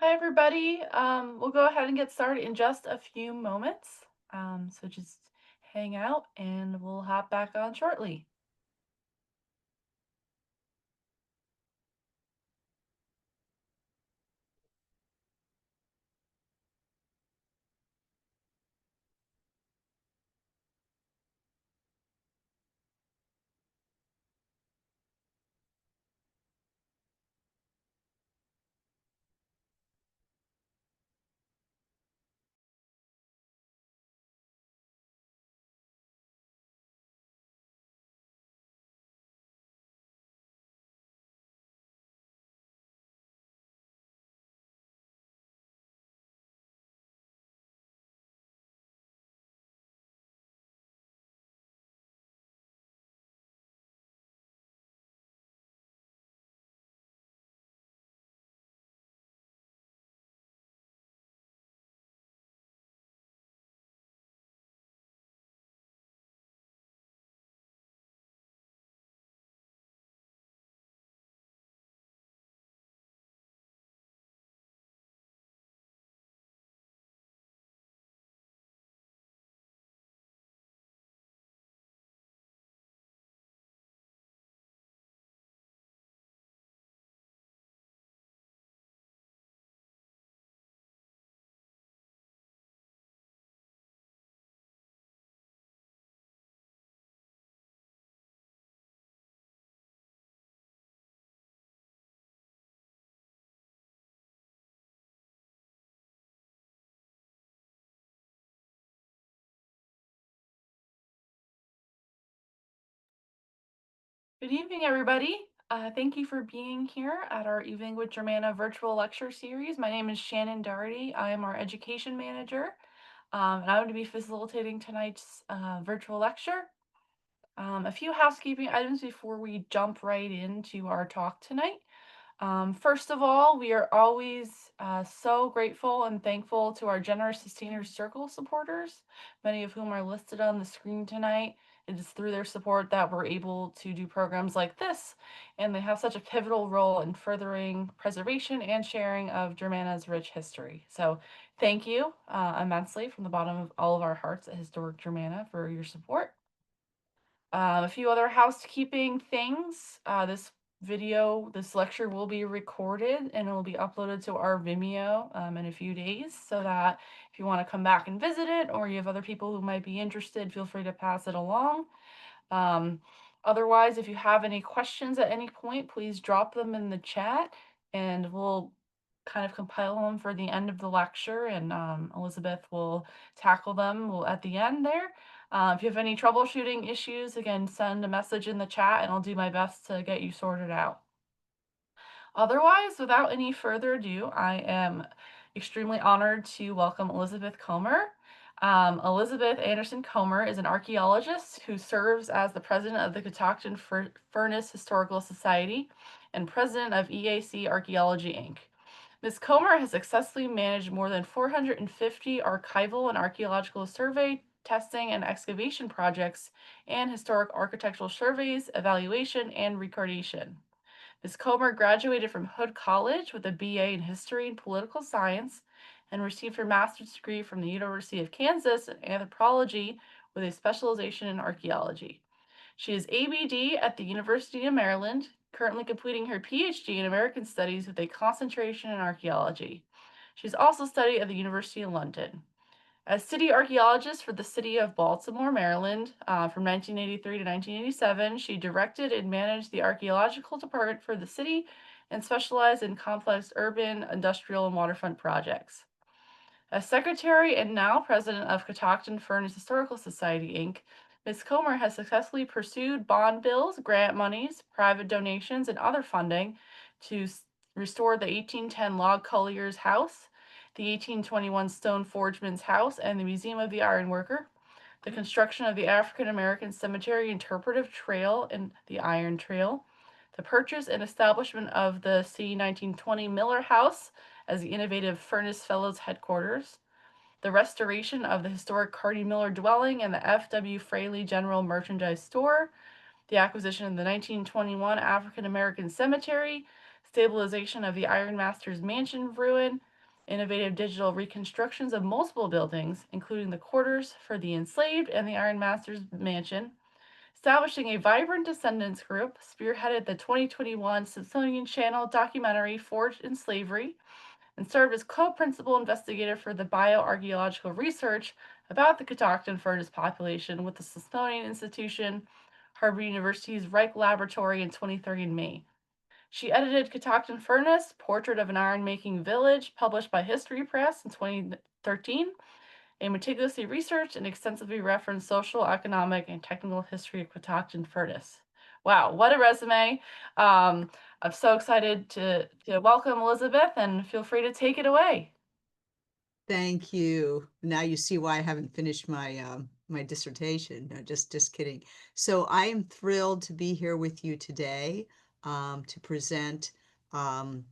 Hi, everybody. We'll go ahead and get started in just a few moments. So just hang out and we'll hop back on shortly. Good evening, everybody. Thank you for being here at our Evening with Germanna Virtual Lecture Series. My name is Shannon Doherty. I am our education manager, and I'm going to be facilitating tonight's virtual lecture. A few housekeeping items before we jump right into our talk tonight. First of all, we are always so grateful and thankful to our generous Sustainers Circle supporters, many of whom are listed on the screen tonight. It is through their support that we're able to do programs like this, and they have such a pivotal role in furthering preservation and sharing of Germanna's rich history. So thank you immensely from the bottom of all of our hearts at Historic Germanna for your support. A few other housekeeping things. This lecture will be recorded and it will be uploaded to our Vimeo in a few days, so that if you want to come back and visit it, or you have other people who might be interested, feel free to pass it along. Um, Otherwise, if you have any questions at any point, please drop them in the chat and we'll kind of compile them for the end of the lecture, and Elizabeth will tackle them at the end there. If you have any troubleshooting issues, again, send a message in the chat and I'll do my best to get you sorted out. Otherwise, without any further ado, I am extremely honored to welcome Elizabeth Comer. Elizabeth Anderson Comer is an archaeologist who serves as the president of the Catoctin Furnace Historical Society and president of EAC Archaeology, Inc. Ms. Comer has successfully managed more than 450 archival and archaeological survey, testing, and excavation projects, and historic architectural surveys, evaluation, and recordation. Ms. Comer graduated from Hood College with a BA in History and Political Science and received her master's degree from the University of Kansas in Anthropology with a specialization in archaeology. She is ABD at the University of Maryland, currently completing her PhD in American Studies with a concentration in archaeology. She's also studied at the University of London. As city archaeologist for the city of Baltimore, Maryland, from 1983 to 1987, she directed and managed the archaeological department for the city and specialized in complex urban, industrial, and waterfront projects. As secretary and now president of Catoctin Furnace Historical Society, Inc., Ms. Comer has successfully pursued bond bills, grant monies, private donations, and other funding to restore the 1810 log collier's house, the 1821 stone forgeman's house, and the Museum of the Iron Worker, the construction of the African American Cemetery Interpretive Trail and the Iron Trail, the purchase and establishment of the C. 1920 Miller House as the Innovative Furnace Fellows headquarters, the restoration of the historic Carty Miller dwelling and the F.W. Fraley General Merchandise Store, the acquisition of the 1921 African American Cemetery, stabilization of the Iron Master's Mansion ruin, innovative digital reconstructions of multiple buildings, including the quarters for the enslaved and the Iron Master's mansion, establishing a vibrant descendants group, spearheaded the 2021 Smithsonian Channel documentary Forged in Slavery, and served as co-principal investigator for the bioarchaeological research about the Catoctin Furnace population with the Smithsonian Institution, Harvard University's Reich Laboratory, and 23andMe. She edited Catoctin Furnace, Portrait of an Iron-Making Village, published by History Press in 2013, and meticulously researched and extensively referenced social, economic, and technical history of Catoctin Furnace. Wow, what a resume. I'm so excited to welcome Elizabeth, and feel free to take it away. Thank you. Now you see why I haven't finished my dissertation. No, just kidding. So I am thrilled to be here with you today to present the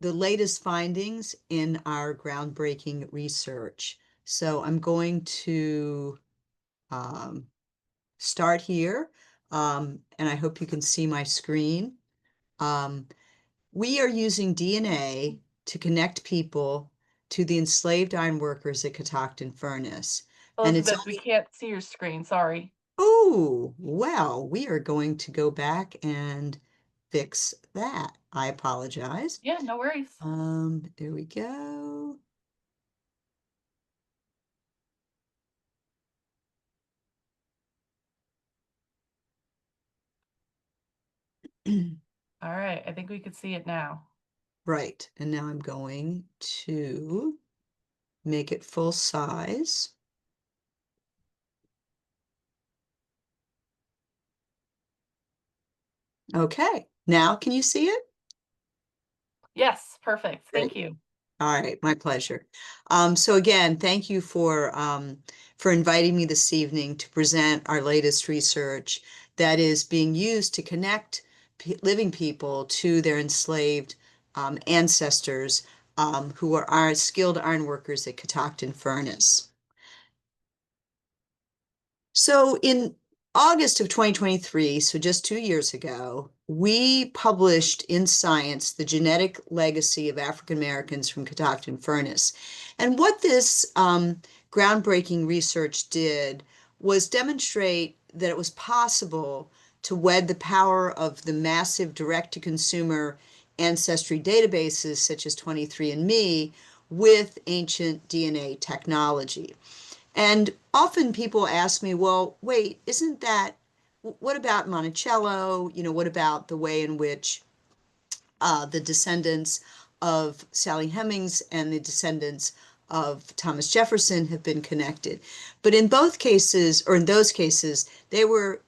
latest findings in our groundbreaking research. So I'm going to um, start here, and I hope you can see my screen. Um, we are using DNA to connect people to the enslaved ironworkers at Catoctin Furnace. And it's Elizabeth, we only, can't see your screen, sorry. oh, well, we are going to go back and fix that. I apologize. Yeah, no worries. There we go. All right, I think we could see it now. Right, and now I'm going to make it full size. Okay, now can you see it? Yes, perfect. Thank Great. you. All right, my pleasure. So again, thank you for inviting me this evening to present our latest research that is being used to connect living people to their enslaved ancestors who are our skilled iron workers at Catoctin Furnace. So in August of 2023, so just 2 years ago, we published in Science the genetic legacy of African Americans from Catoctin Furnace. And what this groundbreaking research did was demonstrate that it was possible to wed the power of the massive direct-to-consumer ancestry databases such as 23andMe with ancient DNA technology. And often people ask me, well, wait, isn't that, what about Monticello? What about the way in which the descendants of Sally Hemings and the descendants of Thomas Jefferson have been connected? But in both cases, or in those cases, they were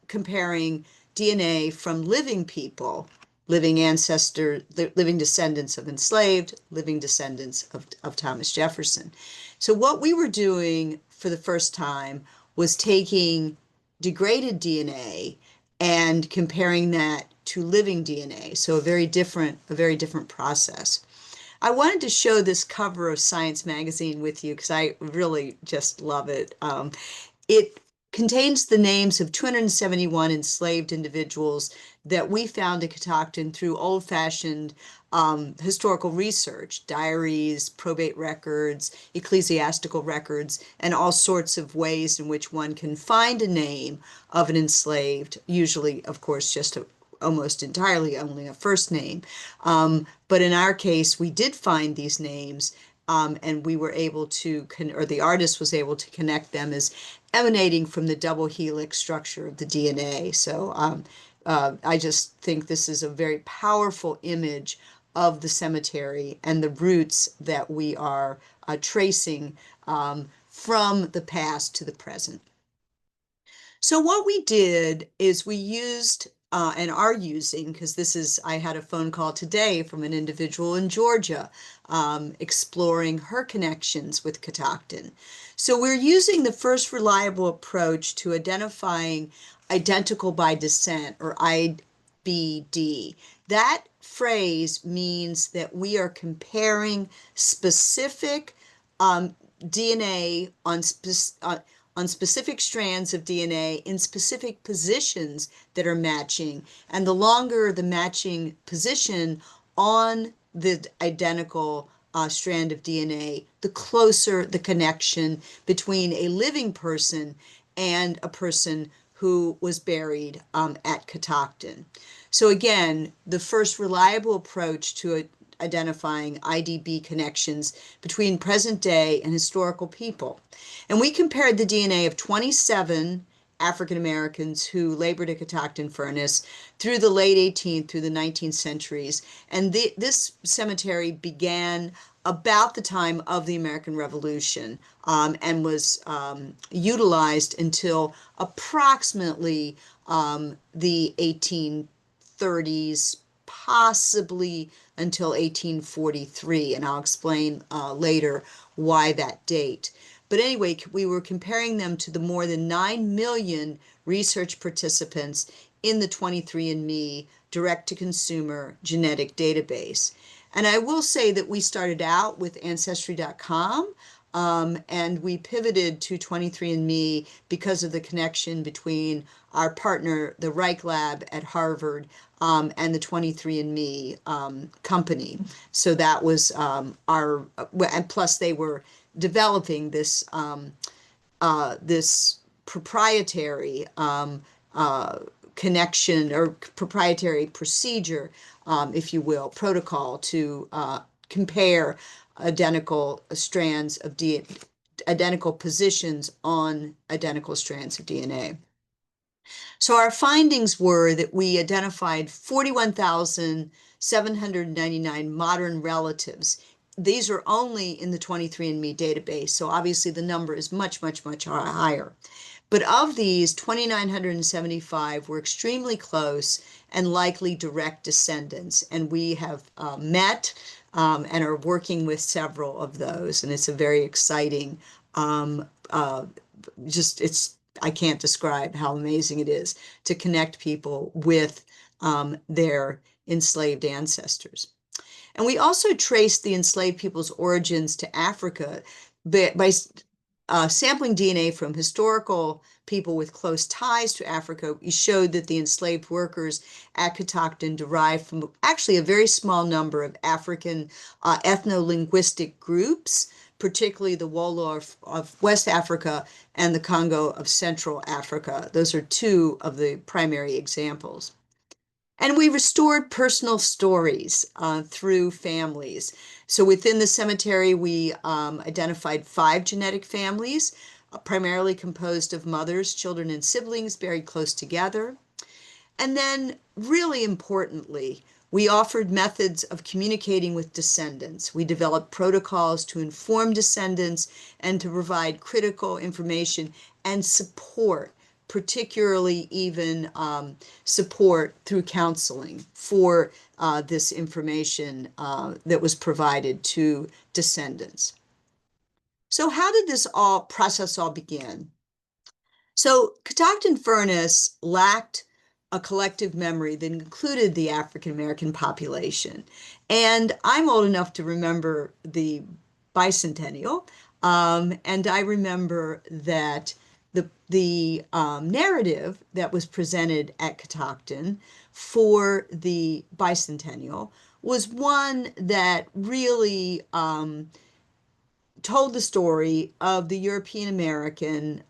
comparing DNA from living people, living ancestors, living descendants of enslaved, living descendants of Thomas Jefferson. So what we were doing for the first time was taking degraded DNA and comparing that to living DNA. So a very different process. I wanted to show this cover of Science Magazine with you because I really just love it. It contains the names of 271 enslaved individuals that we found at Catoctin through old-fashioned historical research, diaries, probate records, ecclesiastical records, and all sorts of ways in which one can find a name of an enslaved, usually, of course, almost entirely only a first name. But in our case, we did find these names, and we were able to, or the artist was able to connect them as emanating from the double helix structure of the DNA. So I just think this is a very powerful image of the cemetery and the roots that we are tracing from the past to the present. So what we did is we used and are using, because I had a phone call today from an individual in Georgia exploring her connections with Catoctin. So we're using the first reliable approach to identifying identical by descent, or IBD. That phrase means that we are comparing specific DNA on specific strands of DNA in specific positions that are matching. And the longer the matching position on the identical strand of DNA, the closer the connection between a living person and a person who was buried at Catoctin. So again, the first reliable approach to identifying IDB connections between present day and historical people. And we compared the DNA of 27 African Americans who labored at Catoctin Furnace through the late 18th through the 19th centuries. And this cemetery began about the time of the American Revolution and was utilized until approximately the 1830s, possibly until 1843. And I'll explain later why that date. But anyway, we were comparing them to the more than 9 million research participants in the 23andMe direct-to-consumer genetic database. And I will say that we started out with Ancestry.com, and we pivoted to 23andMe because of the connection between our partner, the Reich Lab at Harvard, and the 23andMe company. So that was and plus they were developing this this proprietary connection or proprietary procedure, if you will, protocol to compare identical strands of DNA, identical positions on identical strands of DNA. So our findings were that we identified 41,799 modern relatives. These are only in the 23andMe database, so obviously the number is much, much, much higher. But of these, 2,975 were extremely close and likely direct descendants. And we have met and are working with several of those. And it's a very exciting, I can't describe how amazing it is to connect people with their enslaved ancestors. And we also traced the enslaved people's origins to Africa by sampling DNA from historical people with close ties to Africa. We showed that the enslaved workers at Catoctin derived from actually a very small number of African ethno-linguistic groups, particularly the Wolof of West Africa and the Congo of Central Africa. Those are two of the primary examples. And we restored personal stories through families. So within the cemetery, we identified 5 genetic families, primarily composed of mothers, children, and siblings buried close together. And then, really importantly, we offered methods of communicating with descendants. We developed protocols to inform descendants and to provide critical information and support, particularly even support through counseling for this information that was provided to descendants. So how did this process all begin? So Catoctin Furnace lacked a collective memory that included the African American population. And I'm old enough to remember the bicentennial, and I remember that the narrative that was presented at Catoctin for the bicentennial was one that really told the story of the European American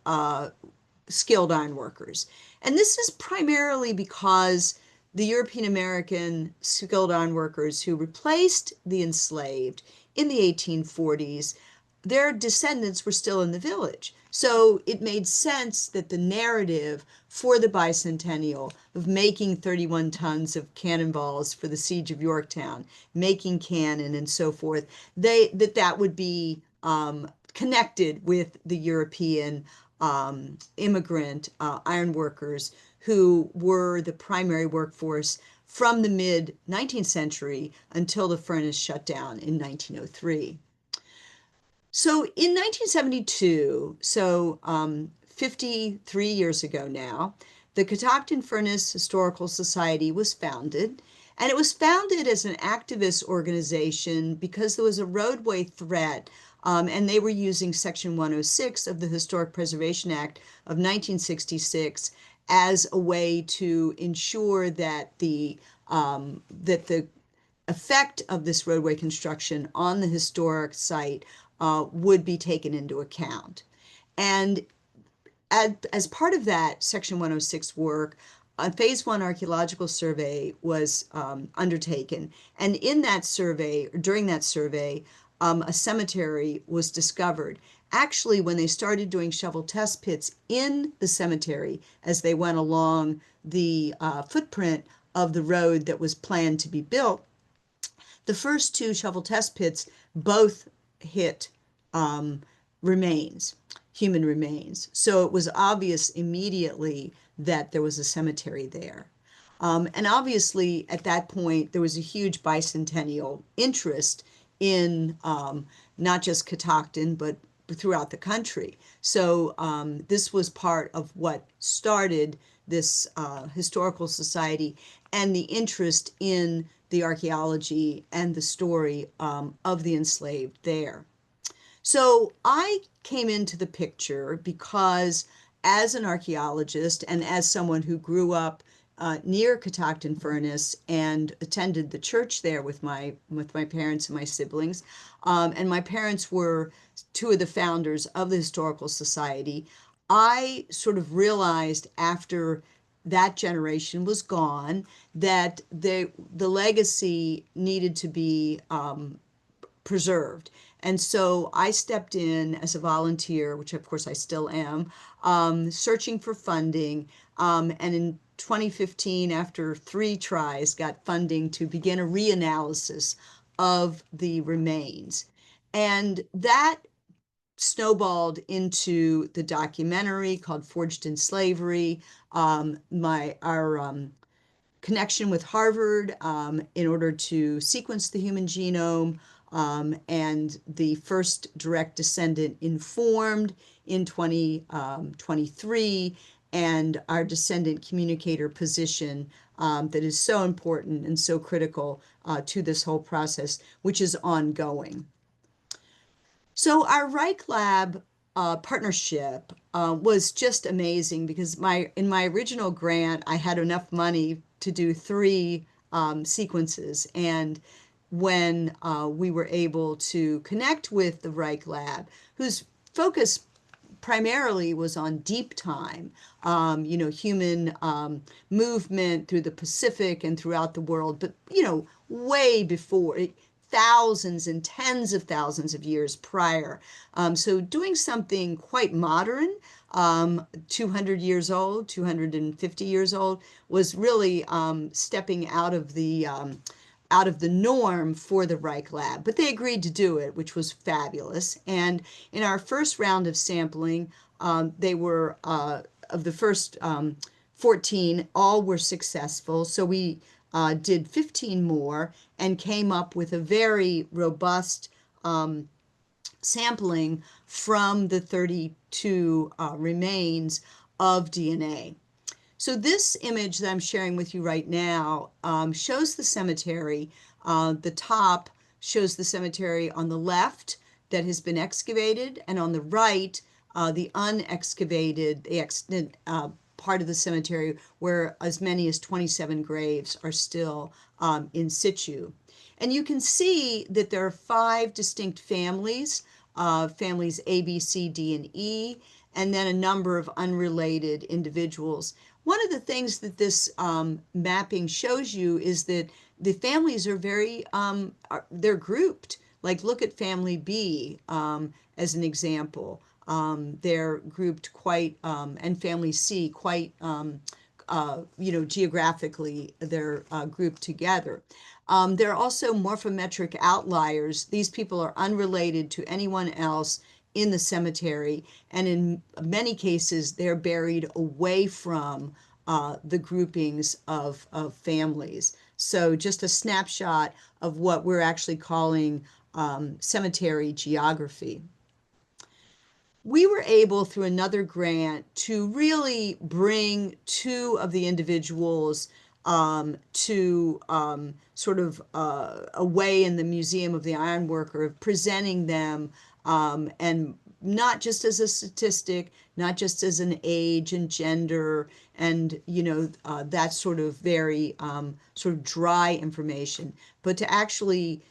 skilled ironworkers. And this is primarily because the European American skilled ironworkers who replaced the enslaved in the 1840s, their descendants were still in the village. So it made sense that the narrative for the bicentennial of making 31 tons of cannonballs for the siege of Yorktown, making cannon and so forth, that would be connected with the European immigrant ironworkers who were the primary workforce from the mid-19th century until the furnace shut down in 1903. So in 1972, so 53 years ago now, the Catoctin Furnace Historical Society was founded, and it was founded as an activist organization because there was a roadway threat, and they were using Section 106 of the Historic Preservation Act of 1966 as a way to ensure that the effect of this roadway construction on the historic site would be taken into account. And as part of that Section 106 work, a phase one archaeological survey was undertaken. And in that survey, or during that survey, a cemetery was discovered. Actually, when they started doing shovel test pits in the cemetery as they went along the footprint of the road that was planned to be built, the first two shovel test pits both hit um, remains, human remains. So it was obvious immediately that there was a cemetery there. And obviously, at that point, there was a huge bicentennial interest in not just Catoctin, but throughout the country. So this was part of what started this historical society and the interest in the archaeology and the story of the enslaved there. So I came into the picture because as an archaeologist and as someone who grew up near Catoctin Furnace and attended the church there with my parents and my siblings, and my parents were two of the founders of the Historical Society, I sort of realized after that generation was gone that the legacy needed to be preserved. And so I stepped in as a volunteer, which of course I still am, searching for funding. And in 2015, after 3 tries, got funding to begin a reanalysis of the remains. And that snowballed into the documentary called Forged in Slavery. Our connection with Harvard in order to sequence the human genome, and the first direct descendant informed in 2023, and our descendant communicator position that is so important and so critical to this whole process, which is ongoing. So our Reich Lab partnership was just amazing because in my original grant, I had enough money to do 3 sequences. And when we were able to connect with the Reich Lab, whose focus primarily was on deep time, human movement through the Pacific and throughout the world, but, way before, thousands and tens of thousands of years prior. So doing something quite modern, 200 years old, 250 years old, was really stepping out of the norm for the Reich Lab, but they agreed to do it, which was fabulous. And in our first round of sampling, they were, of the first 14, all were successful. So we did 15 more and came up with a very robust sampling from the 32 remains of DNA. So this image that I'm sharing with you right now shows the cemetery. The top shows the cemetery on the left that has been excavated, and on the right, the unexcavated, the extant part of the cemetery where as many as 27 graves are still in situ. And you can see that there are 5 distinct families, families A, B, C, D, and E, and then a number of unrelated individuals. One of the things that this mapping shows you is that the families are they're grouped. Like look at family B as an example. They're grouped quite, and family C quite, geographically, they're grouped together. There are also morphometric outliers. These people are unrelated to anyone else in the cemetery, and in many cases, they're buried away from the groupings of families. So just a snapshot of what we're actually calling cemetery geography. We were able, through another grant, to really bring 2 of the individuals to sort of a way in the Museum of the Ironworker of presenting them and not just as a statistic, not just as an age and gender and, that sort of very sort of dry information, but to actually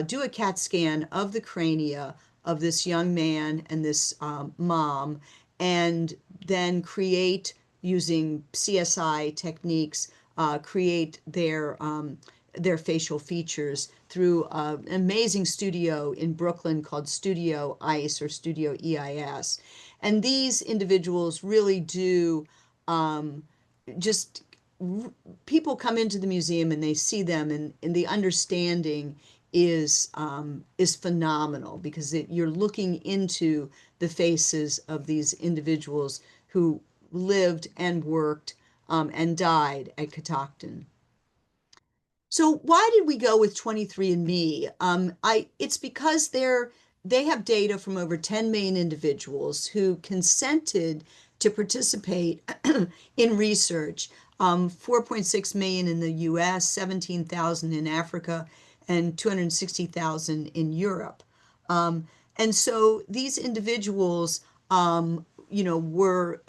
do a CAT scan of the crania of this young man and this mom, and then create, using CSI techniques, create their facial features through an amazing studio in Brooklyn called Studio ICE or Studio EIS. And these individuals really do just people come into the museum and they see them, and the understanding is phenomenal because you're looking into the faces of these individuals who lived and worked and died at Catoctin. So why did we go with 23andMe? It's because they have data from over 10 million individuals who consented to participate in research. 4.6 million in the US, 17,000 in Africa, and 260,000 in Europe. And so these individuals, were,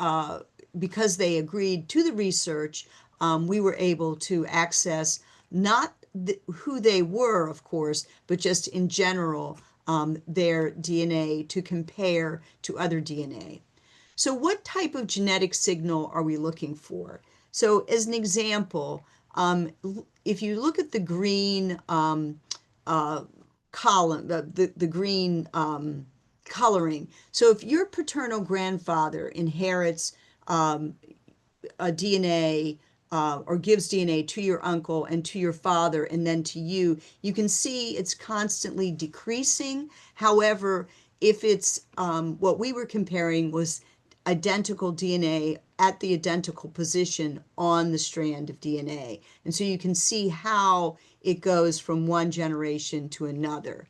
because they agreed to the research, we were able to access not who they were, of course, but just in general, their DNA to compare to other DNA. So what type of genetic signal are we looking for? So as an example, if you look at the green column, the green coloring, so if your paternal grandfather inherits a DNA or gives DNA to your uncle and to your father and then to you, you can see it's constantly decreasing. However, if it's what we were comparing was identical DNA at the identical position on the strand of DNA. And so you can see how it goes from one generation to another.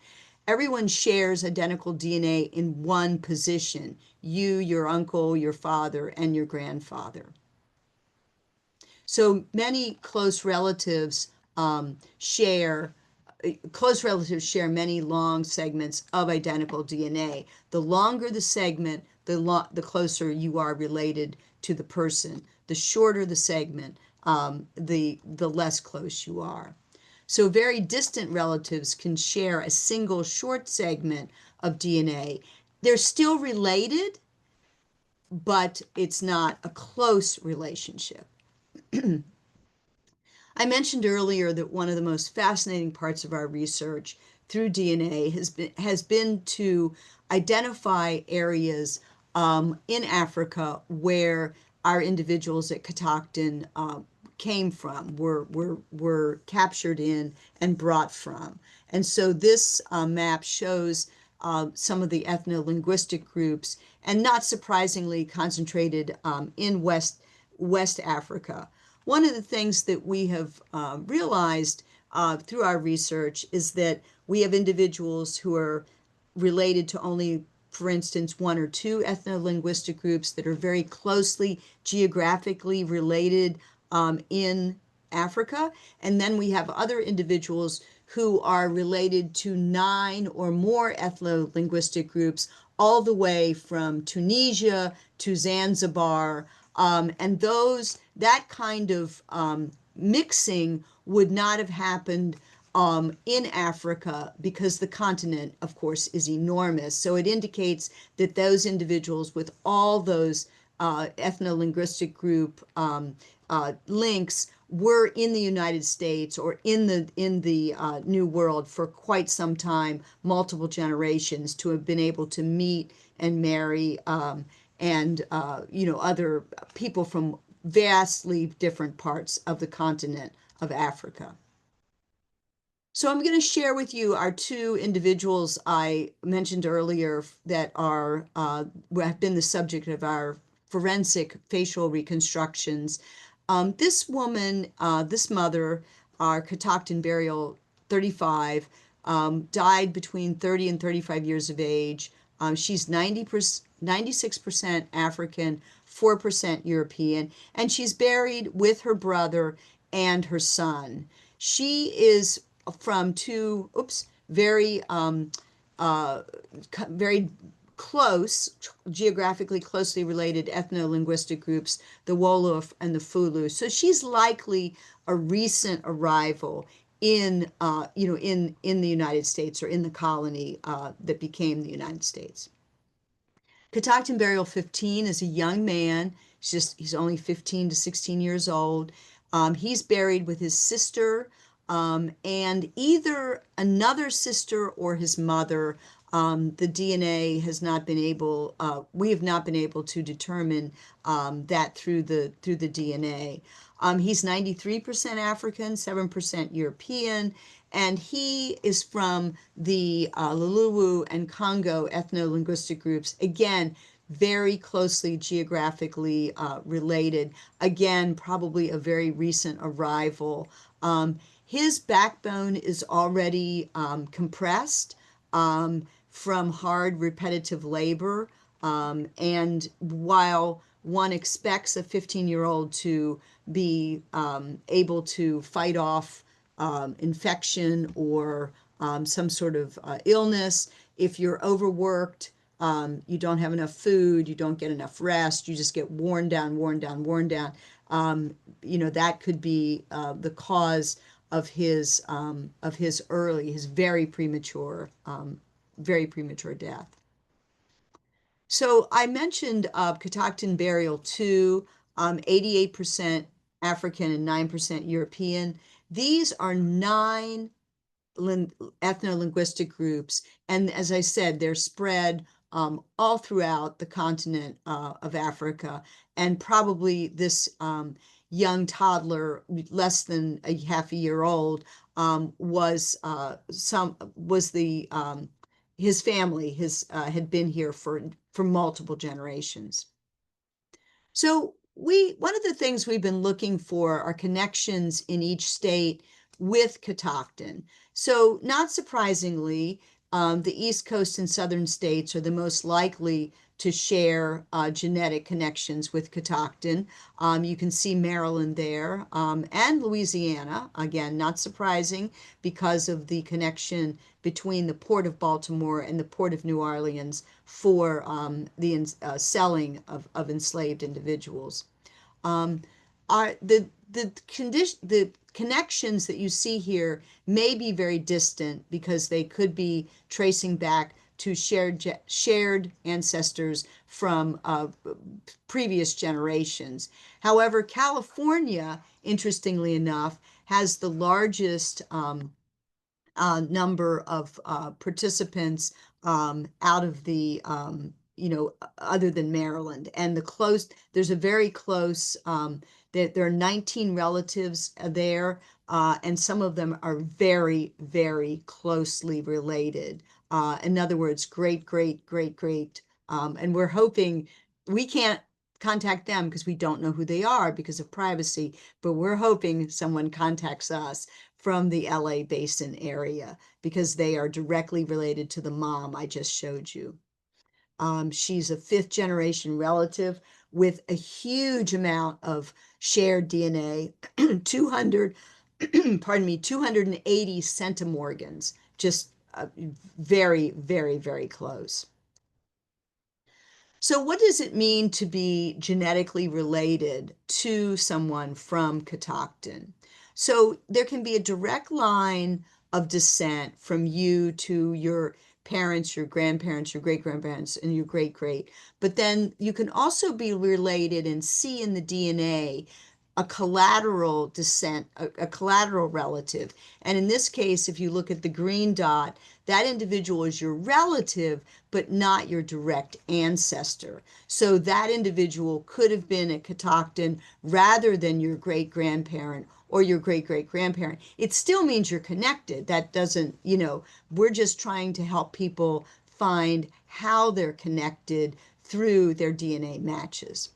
Everyone shares identical DNA in one position: you, your uncle, your father, and your grandfather. So many close relatives share many long segments of identical DNA. The longer the segment, the closer you are related to the person. The shorter the segment, the less close you are. So very distant relatives can share a single short segment of DNA. They're still related, but it's not a close relationship. I mentioned earlier that one of the most fascinating parts of our research through DNA has been to identify areas in Africa where our individuals at Catoctin came from, were captured in and brought from. And so this map shows some of the ethno-linguistic groups, and not surprisingly concentrated in West Africa. One of the things that we have realized through our research is that we have individuals who are related to only, for instance, one or two ethno-linguistic groups that are very closely geographically related in Africa. And then we have other individuals who are related to 9 or more ethno-linguistic groups, all the way from Tunisia to Zanzibar. And that kind of mixing would not have happened in Africa because the continent, of course, is enormous. So it indicates that those individuals with all those ethno-linguistic group links were in the United States or in the New World for quite some time, multiple generations, to have been able to meet and marry and other people from vastly different parts of the continent of Africa. So I'm going to share with you our two individuals I mentioned earlier that have been the subject of our forensic facial reconstructions. This woman, this mother, our Catoctin burial 35, died between 30 and 35 years of age. She's 96% African, 4% European, and she's buried with her brother and her son. She is from two, very close, geographically closely related ethno-linguistic groups, the Wolof and the Fulu. So she's likely a recent arrival in, in the United States, or in the colony that became the United States. Catoctin Burial 15 is a young man. He's only 15 to 16 years old. He's buried with his sister, and either another sister or his mother. The DNA has not been able, we have not been able to determine that through the DNA. He's 93% African, 7% European, and he is from the Luluwu and Congo ethno-linguistic groups. Again, very closely geographically related. Again, probably a very recent arrival. His backbone is already compressed from hard repetitive labor. And while one expects a 15-year-old to be able to fight off infection or some sort of illness, if you're overworked, you don't have enough food, you don't get enough rest, you just get worn down, worn down, worn down. That could be the cause of his very premature death. So I mentioned Catoctin Burial 2, 88% African and 9% European. These are 9 ethno-linguistic groups, and as I said, they're spread all throughout the continent of Africa, and probably this young toddler, less than a half a year old, was his family had been here for multiple generations. So one of the things we've been looking for are connections in each state with Catoctin. So not surprisingly, the East Coast and Southern states are the most likely to share genetic connections with Catoctin. You can see Maryland there, and Louisiana, again, not surprising because of the connection between the Port of Baltimore and the Port of New Orleans for the selling of enslaved individuals. Are the connections that you see here may be very distant because they could be tracing back to shared ancestors from previous generations. However, California, interestingly enough, has the largest number of participants out of the other than Maryland. And there's a very close, there are 19 relatives there, and some of them are very, very closely related. In other words, great, great, great, great. And we're hoping, we can't contact them because we don't know who they are because of privacy, but we're hoping someone contacts us from the LA Basin area because they are directly related to the mom I just showed you. She's a 5th generation relative with a huge amount of shared DNA, 200, pardon me, 280 centimorgans, just very, very, very close. So what does it mean to be genetically related to someone from Catoctin? So there can be a direct line of descent from you to your parents, your grandparents, your great-grandparents, and your great-great. But then you can also be related and see in the DNA a collateral descent, a collateral relative. And in this case, if you look at the green dot, that individual is your relative, but not your direct ancestor. So that individual could have been a Catoctin rather than your great-grandparent or your great-great-grandparent. It still means you're connected. That doesn't, we're just trying to help people find how they're connected through their DNA matches.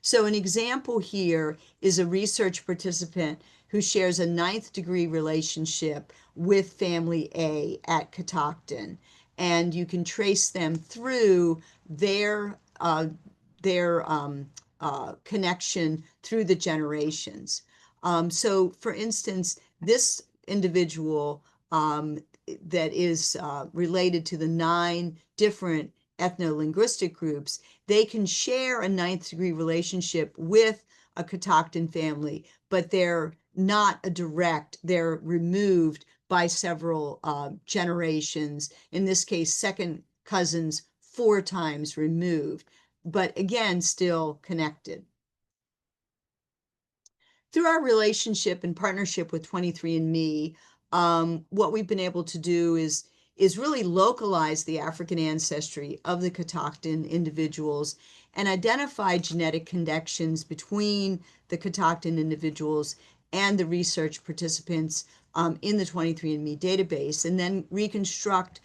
So an example here is a research participant who shares a 9th degree relationship with family A at Catoctin. And you can trace them through their connection through the generations. So for instance, this individual that is related to the 9 different ethno-linguistic groups, they can share a ninth degree relationship with a Catoctin family, but they're not a direct, they're removed by several generations. In this case, second cousins 4 times removed, but again, still connected. Through our relationship and partnership with 23andMe, what we've been able to do is really localize the African ancestry of the Catoctin individuals and identify genetic connections between the Catoctin individuals and the research participants in the 23andMe database, and then reconstruct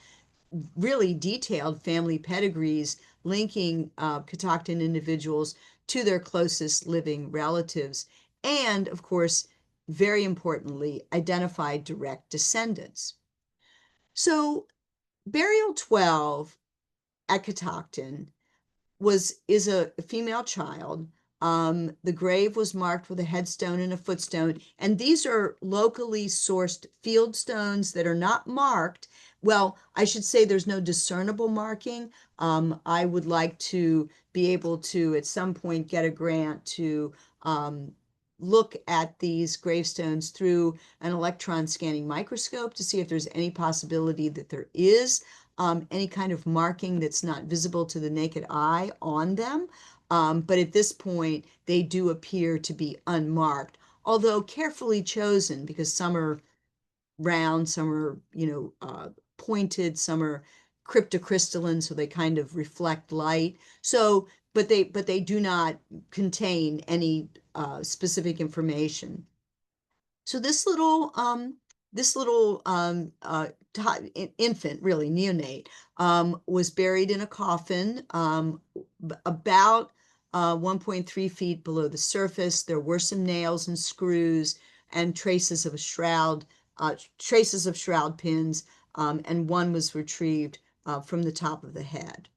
really detailed family pedigrees linking Catoctin individuals to their closest living relatives. And of course, very importantly, identify direct descendants. So burial 12 at Catoctin is a female child. The grave was marked with a headstone and a footstone, and these are locally sourced field stones that are not marked. Well, I should say there's no discernible marking. I would like to be able to, at some point, get a grant to look at these gravestones through an electron scanning microscope to see if there's any possibility that there is any kind of marking that's not visible to the naked eye on them. But at this point, they do appear to be unmarked, although carefully chosen because some are round, some are, pointed, some are cryptocrystalline, so they kind of reflect light. So, but they do not contain any specific information. So this little infant, really neonate, was buried in a coffin about 1.3 feet below the surface. There were some nails and screws and traces of shroud pins, and one was retrieved from the top of the head.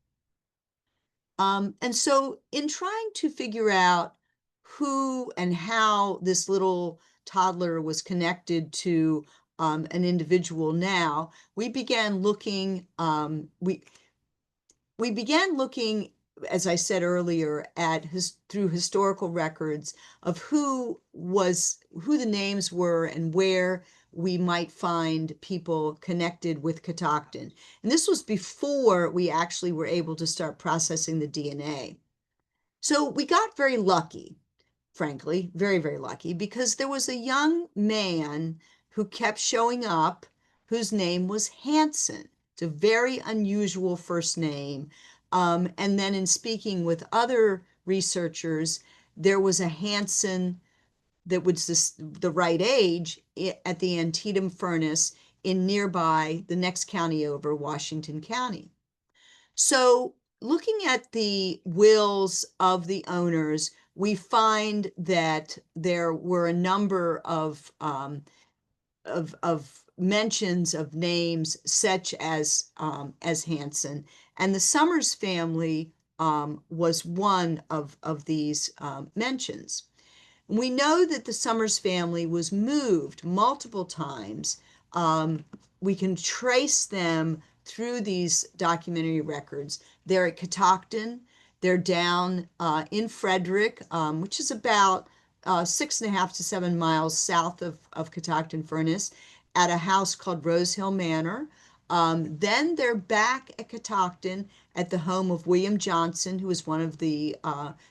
And so in trying to figure out who and how this little toddler was connected to an individual now, we began looking, we began looking, as I said earlier, at through historical records of who the names were and where we might find people connected with Catoctin. And this was before we actually were able to start processing the DNA. So we got very lucky, frankly, very, very lucky, because there was a young man who kept showing up whose name was Hansen. It's a very unusual first name. And then in speaking with other researchers, there was a Hansen that was the right age at the Antietam Furnace in nearby the next county over, Washington County. So looking at the wills of the owners, we find that there were a number of mentions of names such as Hansen, and the Summers family was one of these mentions. We know that the Summers family was moved multiple times. We can trace them through these documentary records. They're at Catoctin. They're down in Frederick, which is about 6.5 to 7 miles south of Catoctin Furnace, at a house called Rose Hill Manor. Then they're back at Catoctin at the home of William Johnson, who was one of the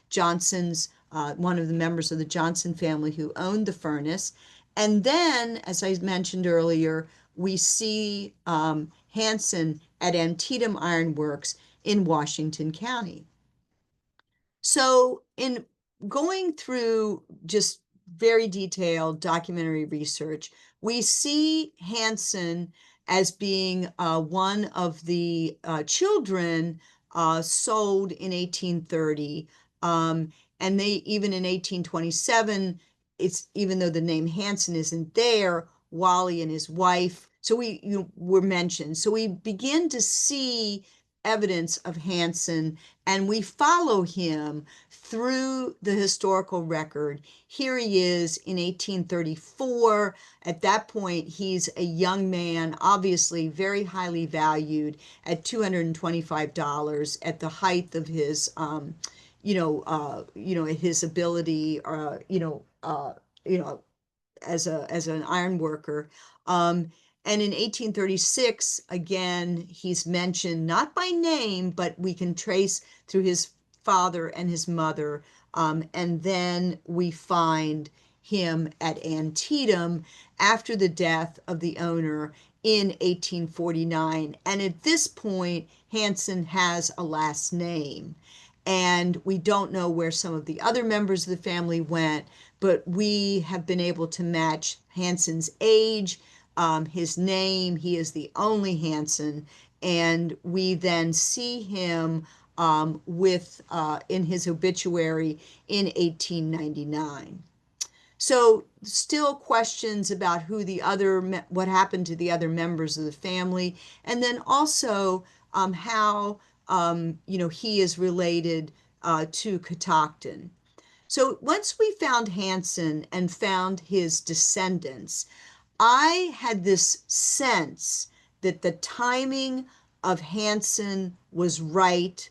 Johnsons, one of the members of the Johnson family who owned the furnace. And then, as I mentioned earlier, we see Hansen at Antietam Iron Works in Washington County. So in going through just very detailed documentary research, we see Hansen as being one of the children sold in 1830. And they, even in 1827, it's, even though the name Hansen isn't there, Wally and his wife, so were mentioned. So we begin to see evidence of Hansen, and we follow him through the historical record. Here he is in 1834. At that point, he's a young man, obviously very highly valued at $225 at the height of his, his ability, you know, as an iron worker. Um, and in 1836, again, he's mentioned not by name, but we can trace through his father and his mother. And then we find him at Antietam after the death of the owner in 1849. And at this point, Hansen has a last name. And we don't know where some of the other members of the family went, but we have been able to match Hansen's age, his name. He is the only Hansen, and we then see him in his obituary in 1899. So still questions about what happened to the other members of the family, and then also how he is related to Catoctin. So once we found Hansen and found his descendants, I had this sense that the timing of Hansen was right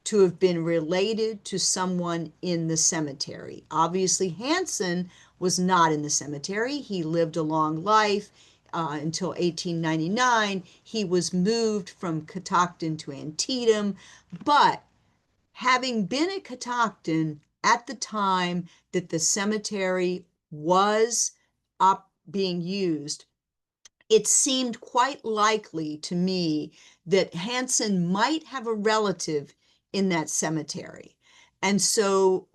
to have been related to someone in the cemetery. Obviously, Hansen was not in the cemetery. He lived a long life until 1899. He was moved from Catoctin to Antietam, but having been at Catoctin at the time that the cemetery was up being used, it seemed quite likely to me that Hansen might have a relative in that cemetery. And so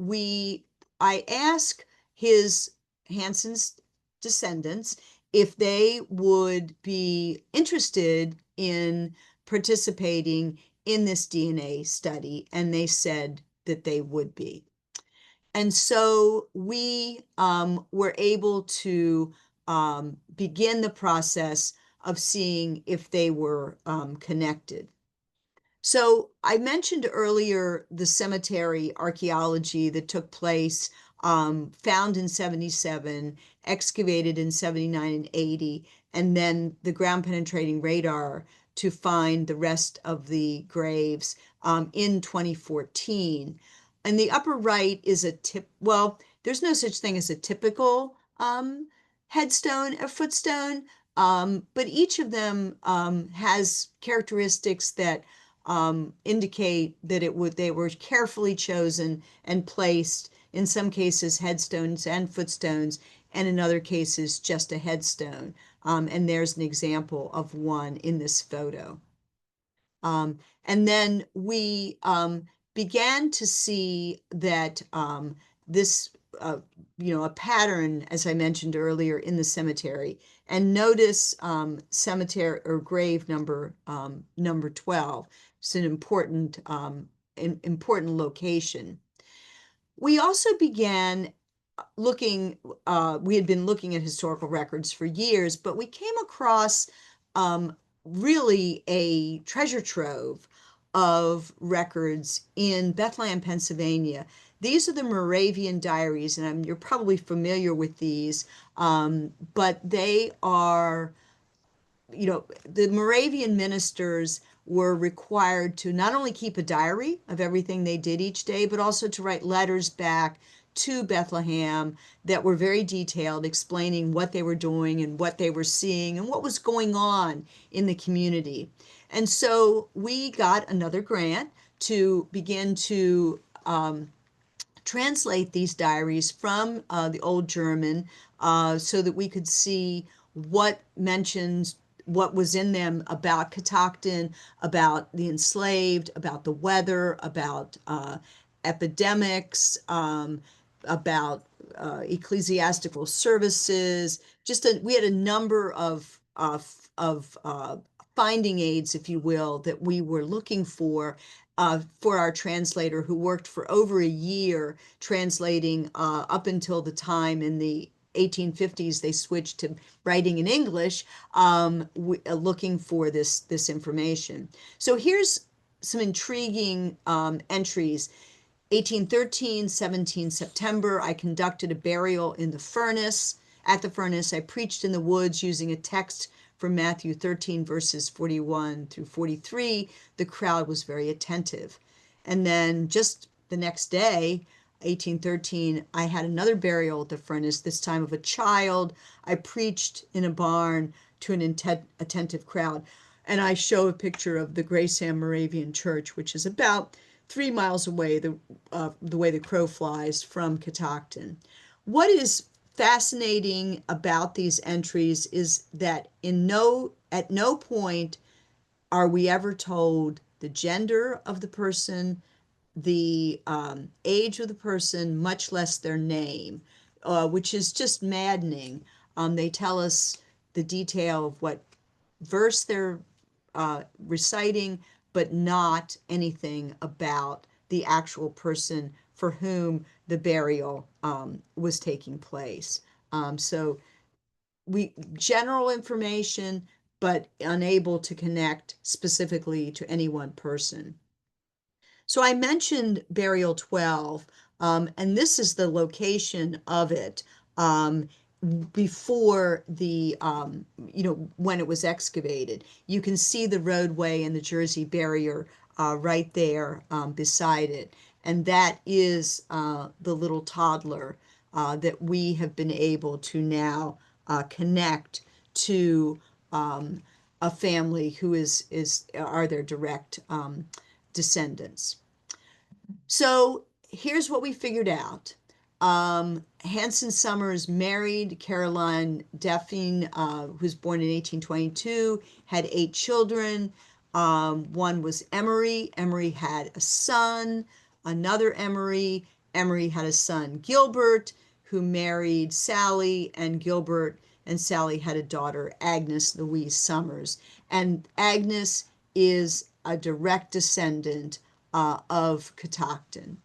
I asked his Hansen's descendants if they would be interested in participating in this DNA study, and they said that they would be. And so we were able to begin the process of seeing if they were connected. So I mentioned earlier the cemetery archaeology that took place, found in 77, excavated in 79 and 80, and then the ground penetrating radar to find the rest of the graves in 2014. And the upper right is well, there's no such thing as a typical headstone or footstone, but each of them has characteristics that indicate that they were carefully chosen and placed, in some cases headstones and footstones, and in other cases just a headstone. And there's an example of one in this photo. And then we began to see that this, a pattern, as I mentioned earlier, in the cemetery. And notice cemetery or grave number 12. It's an important location. We also began we had been looking at historical records for years, but we came across really a treasure trove of records in Bethlehem, Pennsylvania. These are the Moravian diaries, and you're probably familiar with these, but they are, the Moravian ministers were required to not only keep a diary of everything they did each day, but also to write letters back to Bethlehem that were very detailed, explaining what they were doing and what they were seeing and what was going on in the community. And so we got another grant to begin to translate these diaries from the Old German so that we could see what was in them about Catoctin, about the enslaved, about the weather, about epidemics, about ecclesiastical services. We had a number of finding aids, if you will, that we were looking for our translator, who worked for over a year translating up until the time in the 1850s they switched to writing in English, looking for this information. So here's some intriguing entries. 1813, 17 September, I conducted a burial in the furnace. At the furnace, I preached in the woods using a text from Matthew 13, verses 41 through 43. The crowd was very attentive. And then just the next day, 1813, I had another burial at the furnace, this time of a child. I preached in a barn to an attentive crowd. And I show a picture of the Graceland Moravian Church, which is about 3 miles away, the way the crow flies, from Catoctin. What is fascinating about these entries is that at no point are we ever told the gender of the person, the age of the person, much less their name, which is just maddening. They tell us the detail of what verse they're reciting, but not anything about the actual person for whom the burial was taking place. So we general information, but unable to connect specifically to any one person. So I mentioned Burial 12, and this is the location of it before when it was excavated. You can see the roadway and the Jersey barrier right there beside it. And that is the little toddler that we have been able to now connect to a family who are their direct descendants. So here's what we figured out. Hanson Summers married Caroline Deffing, who was born in 1822, had 8 children. One was Emery. Emery had a son, another Emery. Emery had a son, Gilbert, who married Sally, and Gilbert and Sally had a daughter, Agnes Louise Summers. And Agnes is a direct descendant of Catoctin.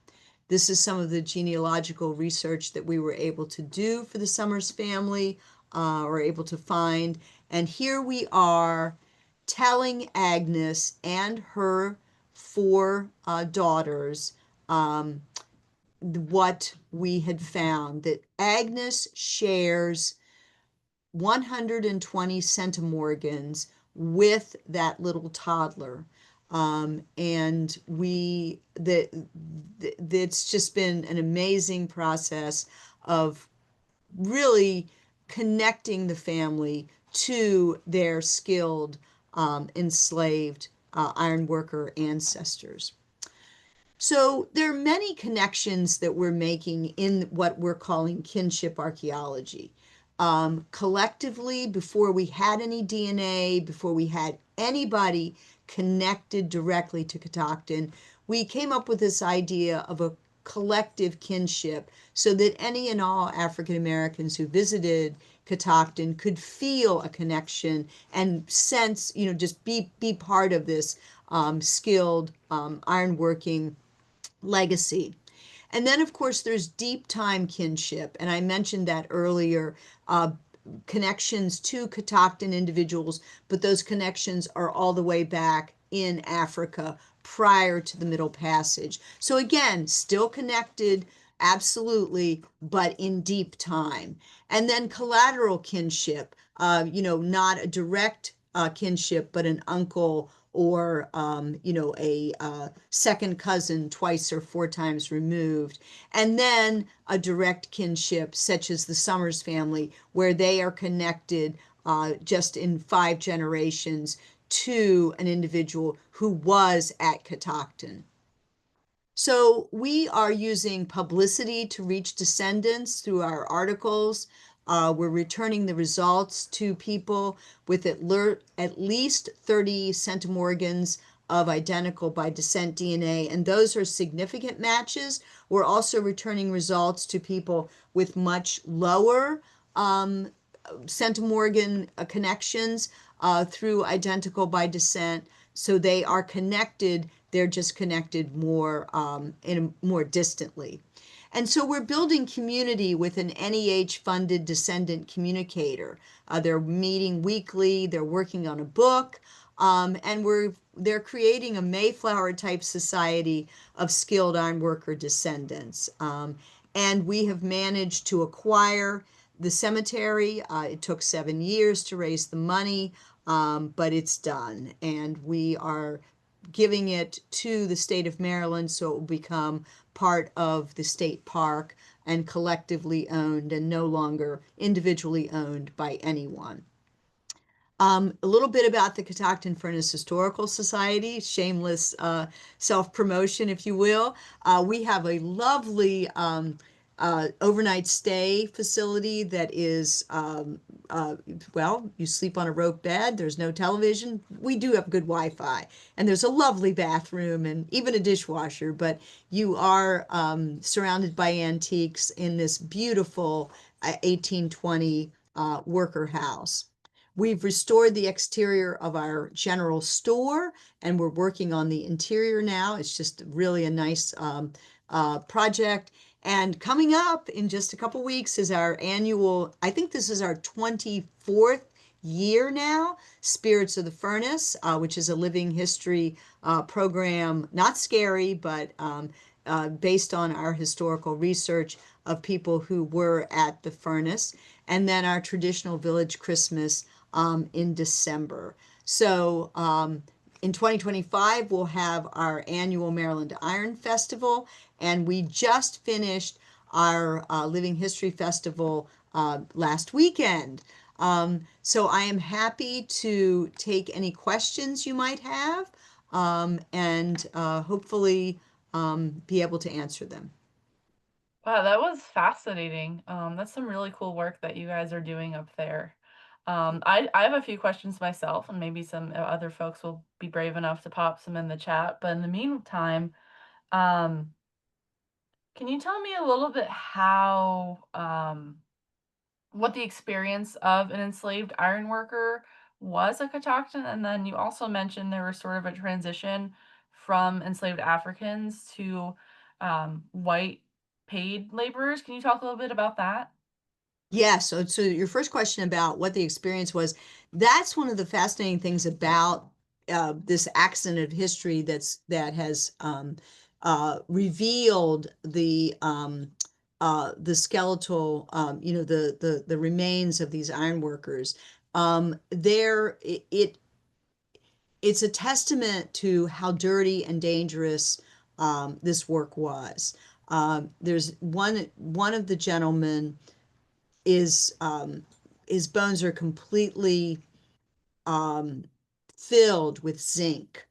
This is some of the genealogical research that we were able to do for the Summers family, or able to find. And here we are telling Agnes and her 4 daughters what we had found, that Agnes shares 120 centimorgans with that little toddler. And it's just been an amazing process of really connecting the family to their skilled, enslaved ironworker ancestors. So there are many connections that we're making in what we're calling kinship archaeology. Collectively, before we had any DNA, before we had anybody connected directly to Catoctin, we came up with this idea of a collective kinship so that any and all African Americans who visited Catoctin could feel a connection and sense, just be part of this skilled ironworking legacy. And then, of course, there's deep time kinship, and I mentioned that earlier. Connections to Catoctin individuals, but those connections are all the way back in Africa prior to the Middle Passage. So again, still connected, absolutely, but in deep time. And then collateral kinship, not a direct kinship, but an uncle or a second cousin twice or 4 times removed. And then a direct kinship, such as the Summers family, where they are connected just in 5 generations to an individual who was at Catoctin. So we are using publicity to reach descendants through our articles. We're returning the results to people with at least 30 centimorgans of identical by descent DNA, and those are significant matches. We're also returning results to people with much lower centimorgan connections through identical by descent. So they are connected, they're just connected more more distantly. And so we're building community with an NEH-funded descendant communicator. They're meeting weekly, they're working on a book. And they're creating a Mayflower type society of skilled ironworker descendants. And we have managed to acquire the cemetery. It took 7 years to raise the money, but it's done. And we are giving it to the state of Maryland so it will become part of the state park and collectively owned and no longer individually owned by anyone. A little bit about the Catoctin Furnace Historical Society, shameless self-promotion, if you will. We have a lovely overnight stay facility that is, well, you sleep on a rope bed, there's no television. We do have good Wi-Fi, and there's a lovely bathroom and even a dishwasher, but you are surrounded by antiques in this beautiful 1820 worker house. We've restored the exterior of our general store, and we're working on the interior now. It's just really a nice project. And coming up in just a couple weeks is our annual, I think this is our 24th year now, Spirits of the Furnace, which is a living history program, not scary, but based on our historical research of people who were at the furnace. And then our traditional village Christmas in December. So in 2025, we'll have our annual Maryland Iron Festival, and we just finished our Living History Festival last weekend. So I am happy to take any questions you might have and hopefully be able to answer them. Wow, that was fascinating. That's some really cool work that you guys are doing up there. I have a few questions myself, and maybe some other folks will be brave enough to pop some in the chat. But in the meantime, um, can you tell me a little bit how what the experience of an enslaved iron worker was at Catoctin? And then you also mentioned there was sort of a transition from enslaved Africans to white paid laborers. Can you talk a little bit about that? Yeah, so your first question about what the experience was, that's one of the fascinating things about this accident of history that has revealed the skeletal the remains of these ironworkers. It's a testament to how dirty and dangerous this work was. There's one of the gentlemen is his bones are completely um, filled with zinc.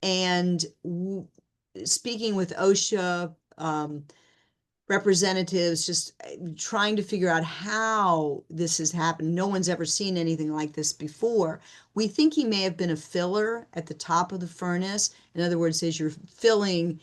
And speaking with OSHA representatives, just trying to figure out how this has happened. No one's ever seen anything like this before. We think he may have been a filler at the top of the furnace. In other words, as you're filling,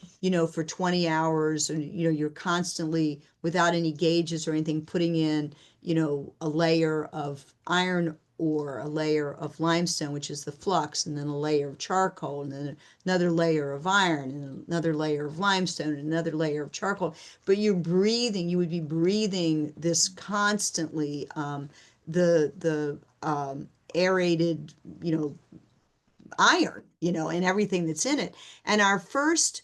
for 20 hours, and you're constantly without any gauges or anything, putting in, a layer of iron or a layer of limestone, which is the flux, and then a layer of charcoal, and then another layer of iron, and another layer of limestone, and another layer of charcoal. But you would be breathing this constantly, the aerated, iron, and everything that's in it. And our first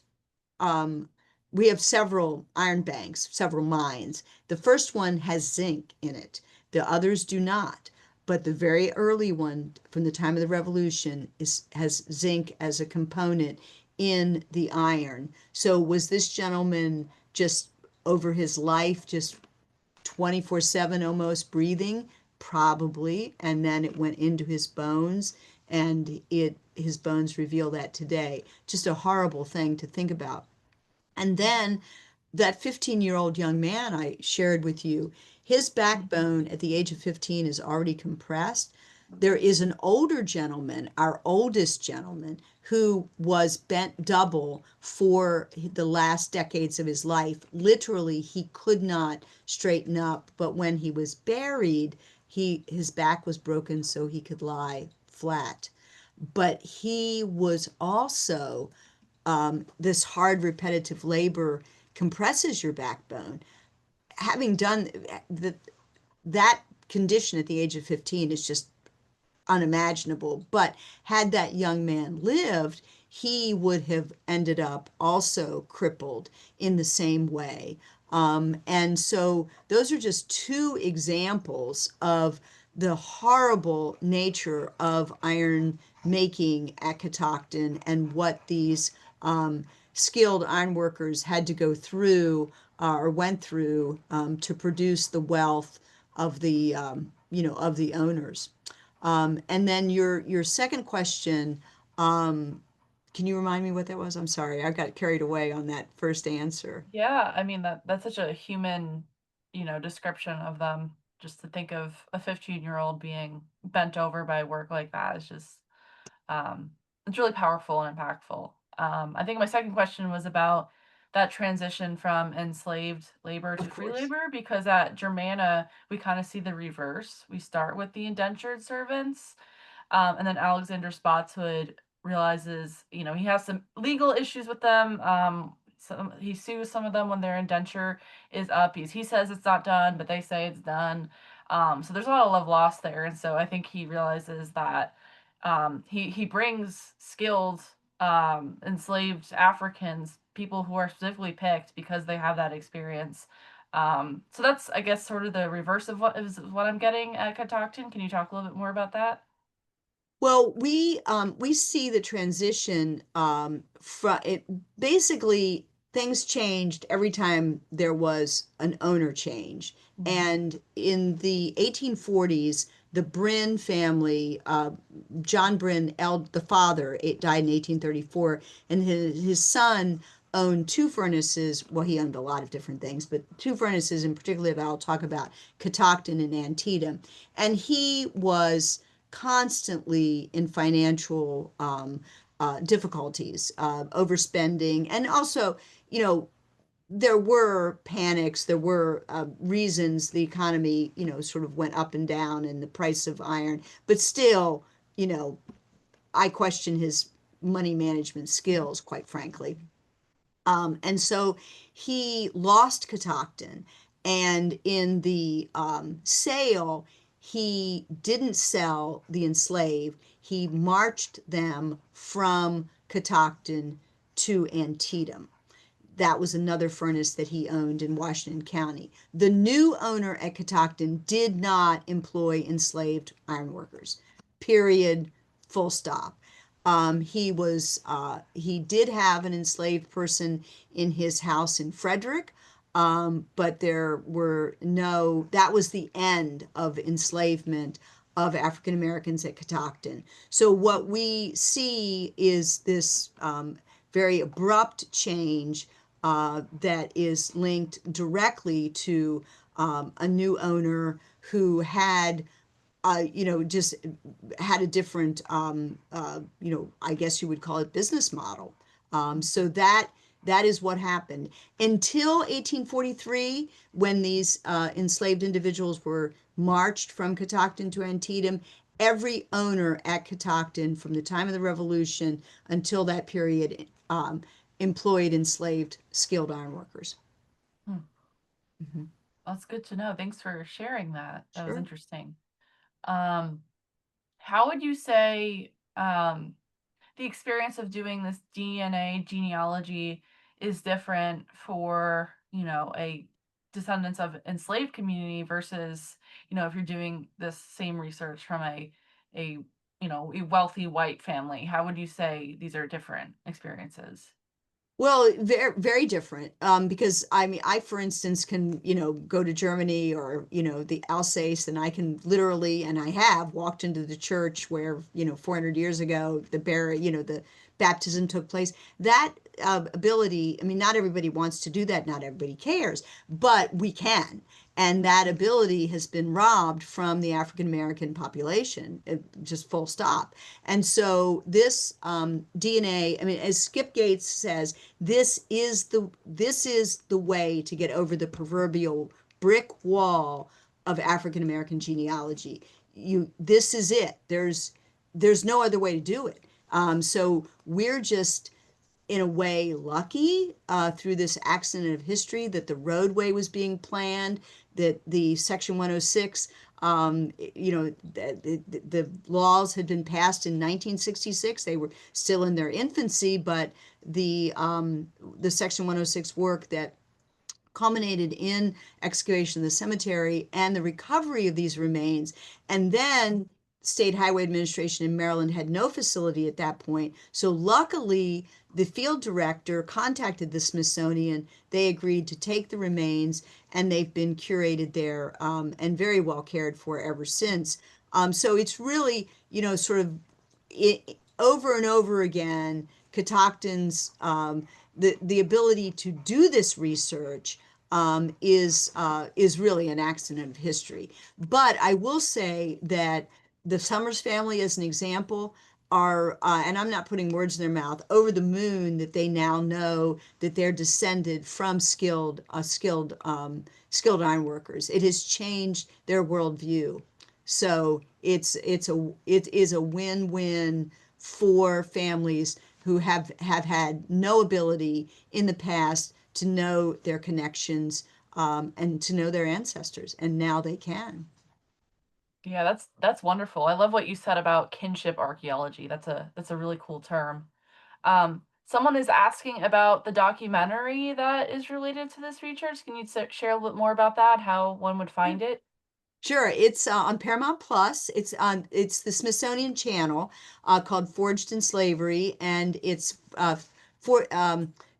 um, we have several iron banks, several mines. The first one has zinc in it. The others do not. But the very early one, from the time of the Revolution, has zinc as a component in the iron. So was this gentleman just over his life, just 24/7 almost breathing? Probably. And then it went into his bones, and his bones reveal that today. Just a horrible thing to think about. And then that 15-year-old young man I shared with you, his backbone at the age of 15 is already compressed. There is an older gentleman, our oldest gentleman, who was bent double for the last decades of his life. Literally, he could not straighten up, but when he was buried, his back was broken so he could lie flat. But he was also this hard repetitive labor compresses your backbone. Having done that condition at the age of 15 is just unimaginable. But had that young man lived, he would have ended up also crippled in the same way. And so those are just two examples of the horrible nature of iron making at Catoctin and what these skilled ironworkers had to go through or went through to produce the wealth of the of the owners. And then your second question, can you remind me what that was? I'm sorry, I got carried away on that first answer. Yeah, I mean that's such a human, description of them. Just to think of a 15-year-old being bent over by work like that is just um it's really powerful and impactful. I think my second question was about that transition from enslaved labor to Of free course. labor because at Germanna we kind of see the reverse. We start with the indentured servants. And then Alexander Spotswood realizes, he has some legal issues with them. He sues some of them when their indenture is up. He says it's not done, but they say it's done. So there's a lot of love lost there. And so I think he realizes that he brings skilled enslaved Africans, people who are specifically picked because they have that experience. So that's, I guess, sort of the reverse of what I'm getting at Catoctin. Can you talk a little bit more about that? Well, we see the transition from it. Basically, things changed every time there was an owner change. Mhm. And in the 1840s, the Bryn family, John Bryn, the father, it died in 1834, and his son owned two furnaces. Well, he owned a lot of different things, but two furnaces in particular that I'll talk about, Catoctin and Antietam. And he was constantly in financial difficulties, overspending, and also, there were panics, there were reasons the economy, sort of went up and down, and the price of iron, but still, you know, I question his money management skills, quite frankly. And so he lost Catoctin. And in the sale, he didn't sell the enslaved. He marched them from Catoctin to Antietam. That was another furnace that he owned in Washington County. The new owner at Catoctin did not employ enslaved ironworkers. Period. Full stop. He did have an enslaved person in his house in Frederick, but that was the end of enslavement of African Americans at Catoctin. So what we see is this very abrupt change that is linked directly to a new owner who had just had a different, I guess you would call it business model. So that is what happened until 1843, when these enslaved individuals were marched from Catoctin to Antietam. Every owner at Catoctin, from the time of the Revolution until that period, employed enslaved skilled ironworkers. Hmm. Mhm. That's good to know. Thanks for sharing that. That was Sure. interesting. Um, how would you say the experience of doing this DNA genealogy is different for, a descendants of enslaved community versus, if you're doing this same research from a a wealthy white family? How would you say these are different experiences? Well, very, very different. Because I mean, for instance, can, go to Germany or, the Alsace, and I can literally, and I have walked into the church where, 400 years ago, the baptism took place. That ability, I mean, not everybody wants to do that, not everybody cares, but we can. And that ability has been robbed from the African American population, just full stop. And so this DNA, I mean, as Skip Gates says, this is the way to get over the proverbial brick wall of African American genealogy. This is it. There's no other way to do it. So we're just in a way lucky through this accident of history that the roadway was being planned, that the Section 106 The laws had been passed in 1966. They were still in their infancy, but the Section 106 work that culminated in excavation of the cemetery and the recovery of these remains. And then State Highway Administration in Maryland had no facility at that point. So luckily, the field director contacted the Smithsonian. They agreed to take the remains, and they've been curated there and very well cared for ever since. So it's really, sort of over and over again, Catoctin's the ability to do this research is really an accident of history. But I will say that the Summers family, as an example, are and I'm not putting words in their mouth, over the moon that they now know that they're descended from skilled ironworkers. It has changed their worldview. So it is a win-win for families who have had no ability in the past to know their connections and to know their ancestors, and now they can. Yeah, that's wonderful. I love what you said about kinship archaeology. That's a really cool term. Someone is asking about the documentary that is related to this research. Can you share a little bit more about that? How one would find it? Sure, it's on Paramount Plus. It's the Smithsonian Channel called Forged in Slavery, and it's for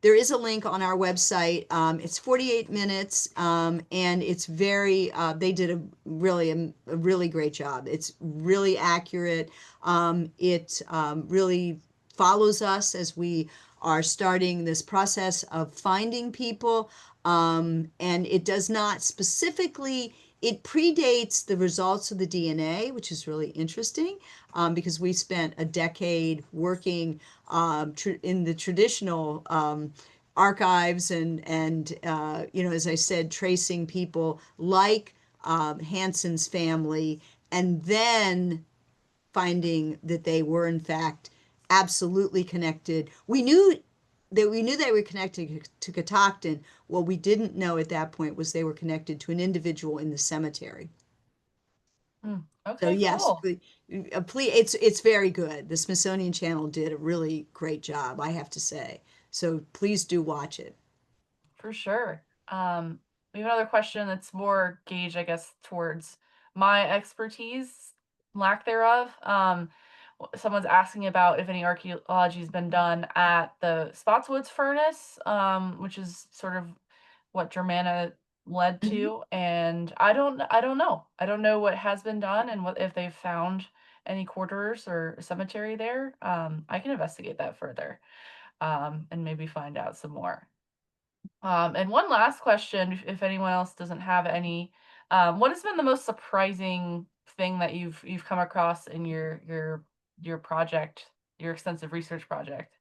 there is a link on our website. It's 48 minutes, and it's very they did a really great job. It's really accurate. It really follows us as we are starting this process of finding people, and it does not specifically, it predates the results of the DNA, which is really interesting because we spent a decade working in the traditional archives and as I said, tracing people like Hanson's family, and then finding that they were in fact absolutely connected. We knew they were connected to Catoctin. What we didn't know at that point was they were connected to an individual in the cemetery. Hmm. So Okay, yes, cool. please, it's very good. The Smithsonian Channel did a really great job, I have to say. So please do watch it. For sure. We have another question that's more gauged, I guess, towards my expertise, lack thereof. Someone's asking about if any archaeology has been done at the Spotswoods furnace, which is sort of what Germanna led Mhm. to, and I don't know. I don't know what has been done and what if they've found any quarters or cemetery there. I can investigate that further, and maybe find out some more. And one last question, if anyone else doesn't have any, what has been the most surprising thing that you've come across in your project, your extensive research project?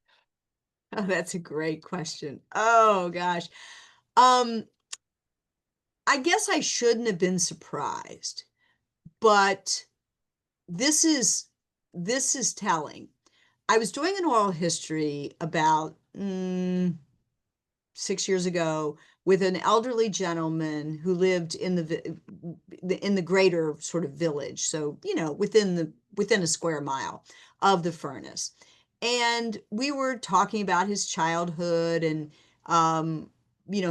Oh, that's a great question. Oh gosh. Um, I guess I shouldn't have been surprised, but this is this is telling. I was doing an oral history about 6 years ago with an elderly gentleman who lived in the greater sort of village, so within a square mile of the furnace. And we were talking about his childhood and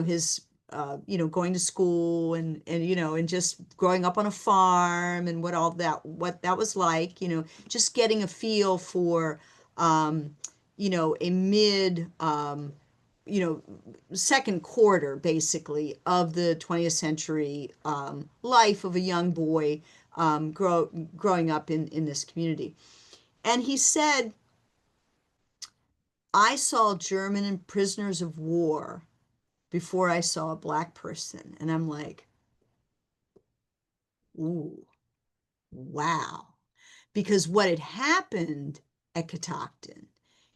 his going to school and just growing up on a farm and what that was like, just getting a feel for a mid you know, second quarter, basically, of the 20th century life of a young boy growing up in this community. And he said, I saw German prisoners of war before I saw a black person. And I'm like, ooh, wow. Because what had happened at Catoctin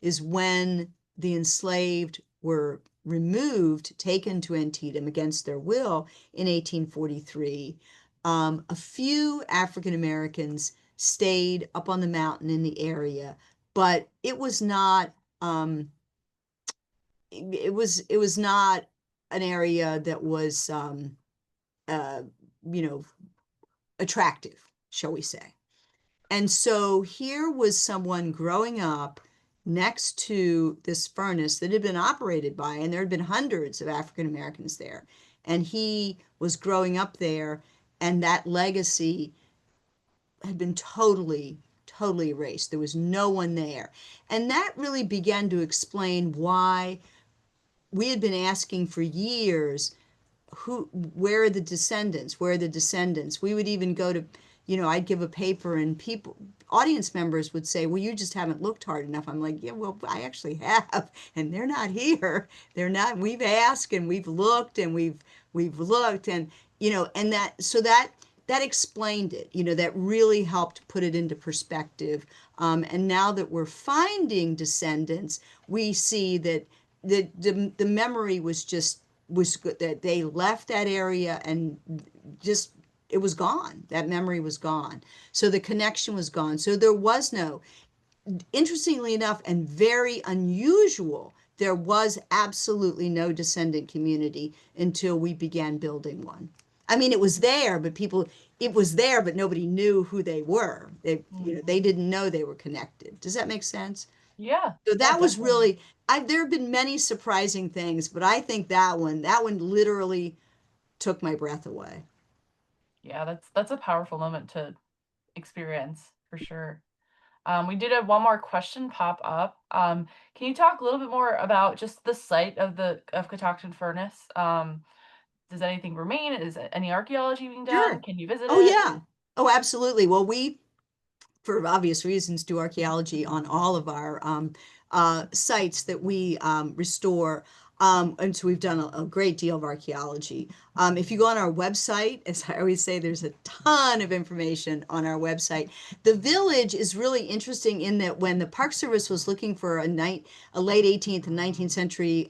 is when the enslaved were removed, taken to Antietam against their will in 1843, a few African Americans stayed up on the mountain in the area, but it was not an area that was uh, you know attractive, shall we say. And so here was someone growing up next to this furnace that had been operated by, and there had been hundreds of African Americans there. And he was growing up there, and that legacy had been totally erased. There was no one there. And that really began to explain why we had been asking for years, where are the descendants? Where are the descendants? We would even go to, I'd give a paper and people, audience members would say, well, you just haven't looked hard enough. I'm like, yeah, well, I actually have, and they're not here. They're not, we've asked and we've looked and we've looked and, and that explained it, that really helped put it into perspective. And now that we're finding descendants, we see that the memory was good, that they left that area and just it was gone. That memory was gone. So the connection was gone. So there was no, interestingly enough, and very unusual, there was absolutely no descendant community until we began building one. I mean, it was there, but it was there, but nobody knew who they were. They Mhm. didn't know they were connected. Does that make sense? Yeah, So no, that was definitely. really, there have been many surprising things, but I think that one literally took my breath away. Yeah, that's a powerful moment to experience for sure. We did have one more question pop up. Can you talk a little bit more about just the site of the of Catoctin Furnace? Does anything remain? Is any archaeology being done? Sure. Can you visit Oh, it? yeah. Oh, absolutely. Well, we, for obvious reasons, do archaeology on all of our sites that we restore. And so we've done a great deal of archaeology. If you go on our website, as I always say, there's a ton of information on our website. The village is really interesting in that when the Park Service was looking for a late 18th and 19th century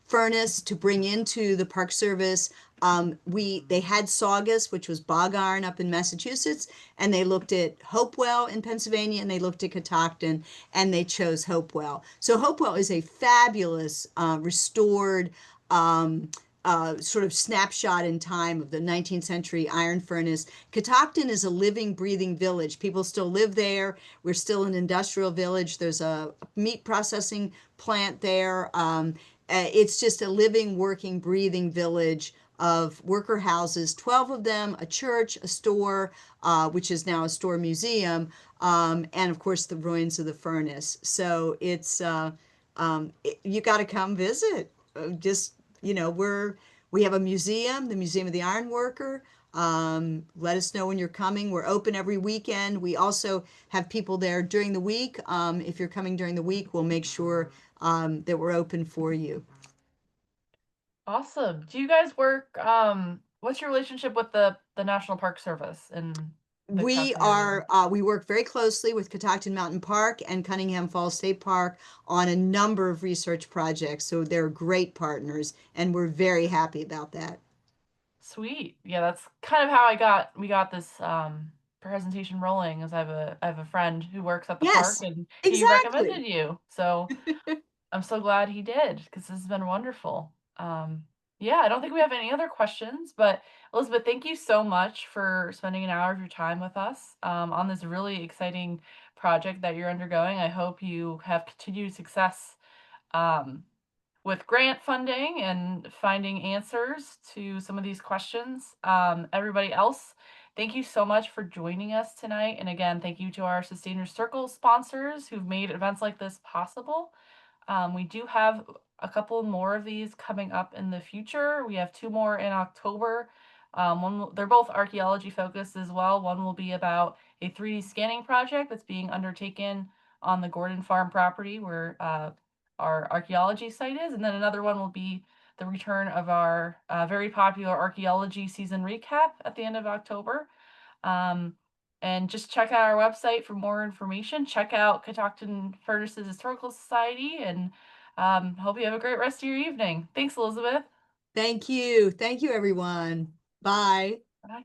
furnace to bring into the Park Service, they had Saugus, which was bog iron up in Massachusetts, and they looked at Hopewell in Pennsylvania, and they looked at Catoctin, and they chose Hopewell. So Hopewell is a fabulous restored sort of snapshot in time of the 19th century iron furnace. Catoctin is a living, breathing village. People still live there. We're still an industrial village. There's a meat processing plant there. It's just a living, working, breathing village of worker houses, 12 of them, a church, a store, which is now a store museum, and of course the ruins of the furnace. So you got to come visit. Just, we have a museum, the Museum of the Iron Worker. Let us know when you're coming. We're open every weekend. We also have people there during the week. If you're coming during the week, we'll make sure that we're open for you. Awesome. Do you guys work? What's your relationship with the National Park Service in the Catoctin area? We work very closely with Catoctin Mountain Park and Cunningham Falls State Park on a number of research projects. So they're great partners, and we're very happy about that. Sweet. Yeah, that's kind of how we got this presentation rolling. As I have a friend who works at the park Yes, and he exactly. recommended you. So I'm so glad he did because this has been wonderful. Yeah, I don't think we have any other questions, but Elizabeth, thank you so much for spending an hour of your time with us on this really exciting project that you're undergoing. I hope you have continued success um, with grant funding and finding answers to some of these questions. Everybody else, thank you so much for joining us tonight. And again, thank you to our Sustainer Circle sponsors who've made events like this possible. We do have a couple more of these coming up in the future. We have two more in October. They're both archaeology focused as well. One will be about a 3D scanning project that's being undertaken on the Gordon Farm property where our archaeology site is. And then another one will be the return of our very popular archaeology season recap at the end of October. Um, and just check out our website for more information. Check out Catoctin Furnace's Historical Society and hope you have a great rest of your evening. Thanks, Elizabeth. Thank you. Thank you, everyone. Bye. Bye.